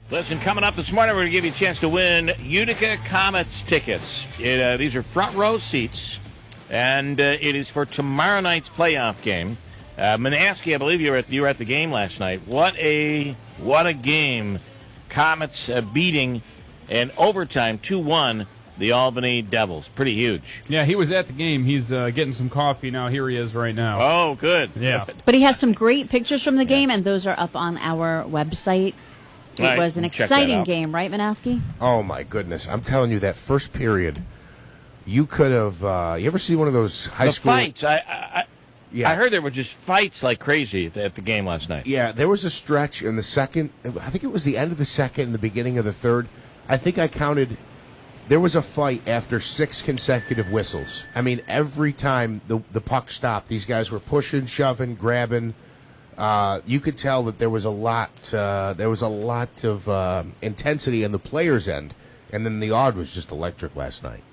Listen, coming up this morning, we're going to give you a chance to win Utica Comets tickets. These are front row seats, and it is for tomorrow night's playoff game. Manaski, I believe you were at the game last night. What a game! Comets beating in overtime 2-1 the Albany Devils. Pretty huge. Yeah, he was at the game. He's getting some coffee now. Here he is right now. Oh, good. Yeah. But he has some great pictures from the game, and those are up on our website. It was an exciting game, right, Manaski? Oh, my goodness. I'm telling you, that first period, you could have... you ever see one of those high school... fights. I heard there were just fights like crazy at the game last night. Yeah, there was a stretch in the second. I think it was the end of the second and the beginning of the third. I think I counted... There was a fight after 6 consecutive whistles. I mean, every time the puck stopped, these guys were pushing, shoving, grabbing. You could tell that there was a lot. There was a lot of intensity on the players' end, and then the odd was just electric last night.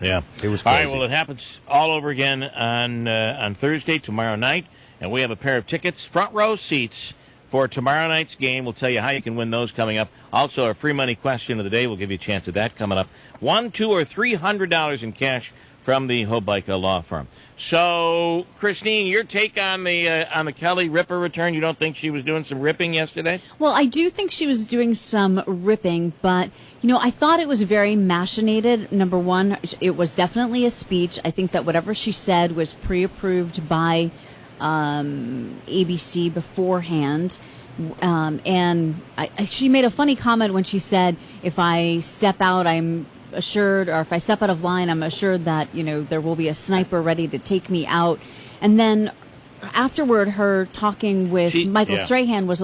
Yeah, it was crazy. All right, well, it happens all over again on Thursday, tomorrow night, and we have a pair of tickets, front row seats for tomorrow night's game. We'll tell you how you can win those coming up. Also, our free money question of the day. We'll give you a chance at that coming up. $100, $200, or $300 in cash from the Hobeika Law Firm. So, Christine, your take on the Kelly Ripper return? You don't think she was doing some ripping yesterday? Well, I do think she was doing some ripping, but, I thought it was very machinated. Number one, it was definitely a speech. I think that whatever she said was pre-approved by ABC beforehand. And she made a funny comment when she said, if I step out, I'm assured, or if I step out of line, I'm assured that, there will be a sniper ready to take me out. And then afterward, her talking with Michael Strahan was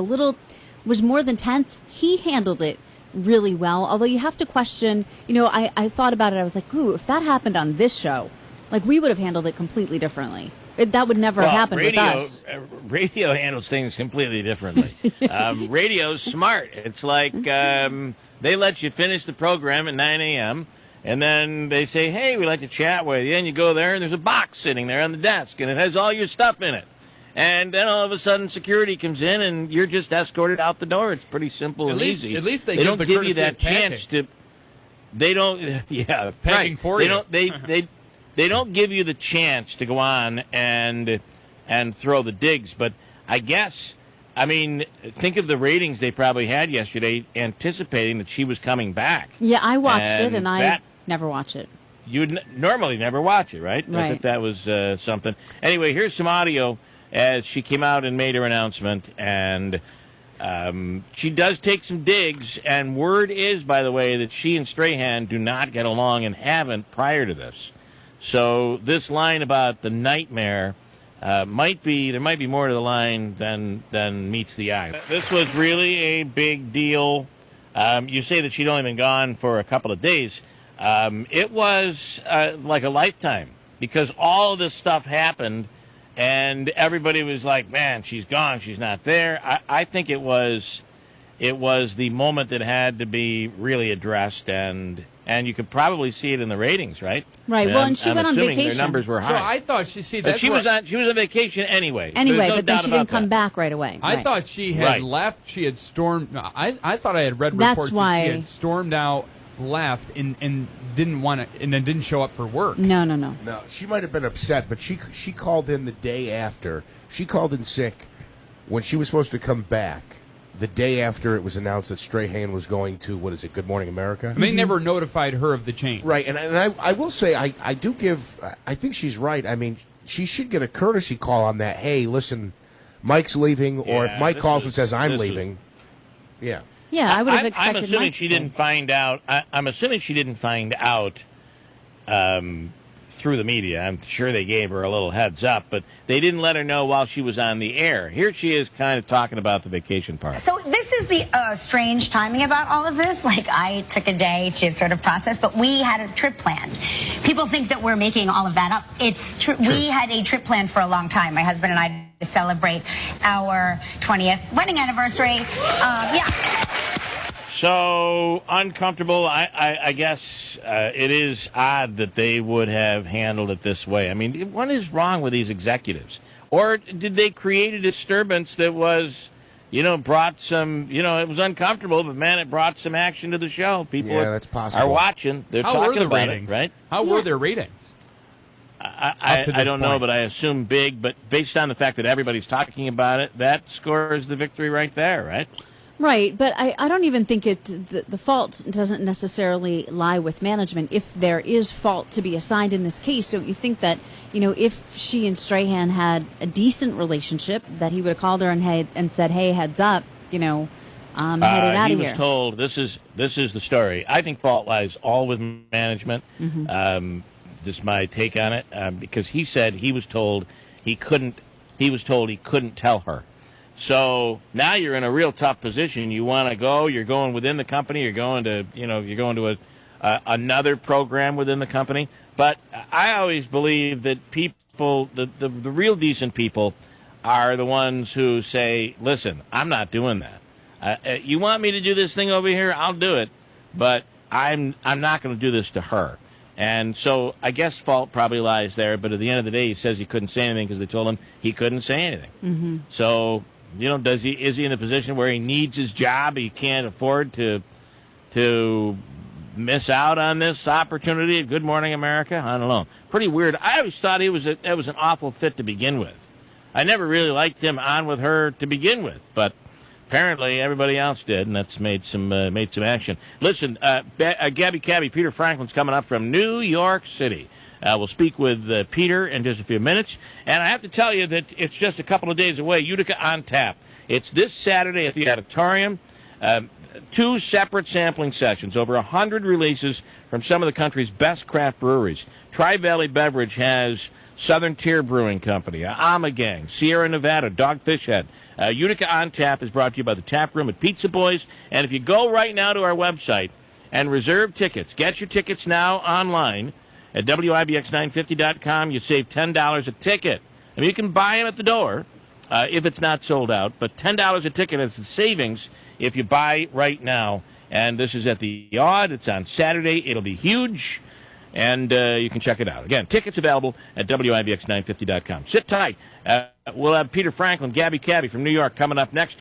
more than tense. He handled it really well. Although you have to question, I thought about it. I was like, ooh, if that happened on this show, we would have handled it completely differently. That would never happen with us. Radio handles things completely differently. Radio's smart. It's like they let you finish the program at 9 a.m., and then they say, hey, we'd like to chat with you. And you go there, and there's a box sitting there on the desk, and it has all your stuff in it. And then all of a sudden, security comes in, and you're just escorted out the door. It's pretty simple and easy. At least they don't give you that chance to. They don't. Yeah, packing for you. They don't give you the chance to go on and throw the digs. But I guess, think of the ratings they probably had yesterday, anticipating that she was coming back. Yeah, I watched it, and I never watch it. You would normally never watch it, right? Right. I think that was something. Anyway, here's some audio as she came out and made her announcement, and she does take some digs, and word is, by the way, that she and Strahan do not get along and haven't prior to this. So this line about the nightmare there might be more to the line than meets the eye. This was really a big deal. You say that she'd only been gone for a couple of days. It was like a lifetime, because all of this stuff happened, and everybody was like, man, she's gone, she's not there. I think it was the moment that had to be really addressed, and you could probably see it in the ratings, right? Right. Well, and she went on vacation. Their numbers were high. So I thought she was on vacation anyway. But then she didn't come back right away. I thought she had left. She had stormed. I thought I had read reports that she had stormed out, left, and didn't want to, and then didn't show up for work. No. No, she might have been upset, but she called in the day after. She called in sick when she was supposed to come back. The day after it was announced that Strahan was going to, Good Morning America? They never notified her of the change. Right, and I will say, I think she's right. She should get a courtesy call on that. Hey, listen, Mike's leaving, or if Mike calls and says, I'm leaving. Yeah. Yeah, I would have expected I'm assuming Mike she didn't find out. I'm assuming she didn't find out through the media. I'm sure they gave her a little heads up, but they didn't let her know while she was on the air. Here she is kind of talking about the vacation part. So this is the strange timing about all of this. I took a day to sort of process, but we had a trip planned. People think that we're making all of that up. It's true. We had a trip planned for a long time. My husband and I to celebrate our 20th wedding anniversary. So uncomfortable. I guess it is odd that they would have handled it this way. What is wrong with these executives? Or did they create a disturbance that was brought some, it was uncomfortable, but man, it brought some action to the show. People that's possible. are watching. They're How talking were the about ratings? it, right? How were their ratings? I don't know, but I assume big. But based on the fact that everybody's talking about it, that scores the victory right there, right? Right, but I don't even think the fault doesn't necessarily lie with management. If there is fault to be assigned in this case, don't you think that, if she and Strahan had a decent relationship, that he would have called her and said, hey, heads up, I'm headed out of here. He was told, this is the story. I think fault lies all with management. Mm-hmm. This is my take on it, because he said he was told he couldn't tell her. So now you're in a real tough position. You want to go, you're going within the company, you're going to another program within the company. But I always believe that people, the real decent people, are the ones who say, listen, I'm not doing that. You want me to do this thing over here? I'll do it. But I'm not going to do this to her. And so I guess fault probably lies there. But at the end of the day, he says he couldn't say anything because they told him he couldn't say anything. Mm-hmm. So, is he in a position where he needs his job? He can't afford to miss out on this opportunity at Good Morning America? I don't know. Pretty weird. I always thought that was an awful fit to begin with. I never really liked him on with her to begin with, but apparently everybody else did, and that's made some action. Listen, Gabby Cabby, Peter Franklin's coming up from New York City. We'll speak with Peter in just a few minutes. And I have to tell you that it's just a couple of days away, Utica on Tap. It's this Saturday at the auditorium. 2 separate sampling sessions, over 100 releases from some of the country's best craft breweries. Tri-Valley Beverage has Southern Tier Brewing Company, Amagang, Sierra Nevada, Dogfish Head. Utica on Tap is brought to you by the Tap Room at Pizza Boys. And if you go right now to our website and reserve tickets, get your tickets now online at WIBX950.com. You save $10 a ticket. I mean, you can buy them at the door if it's not sold out, but $10 a ticket is the savings if you buy right now. And this is at the Odd. It's on Saturday. It'll be huge, and you can check it out. Again, tickets available at WIBX950.com. Sit tight. We'll have Peter Franklin, Gabby Cabby from New York coming up next.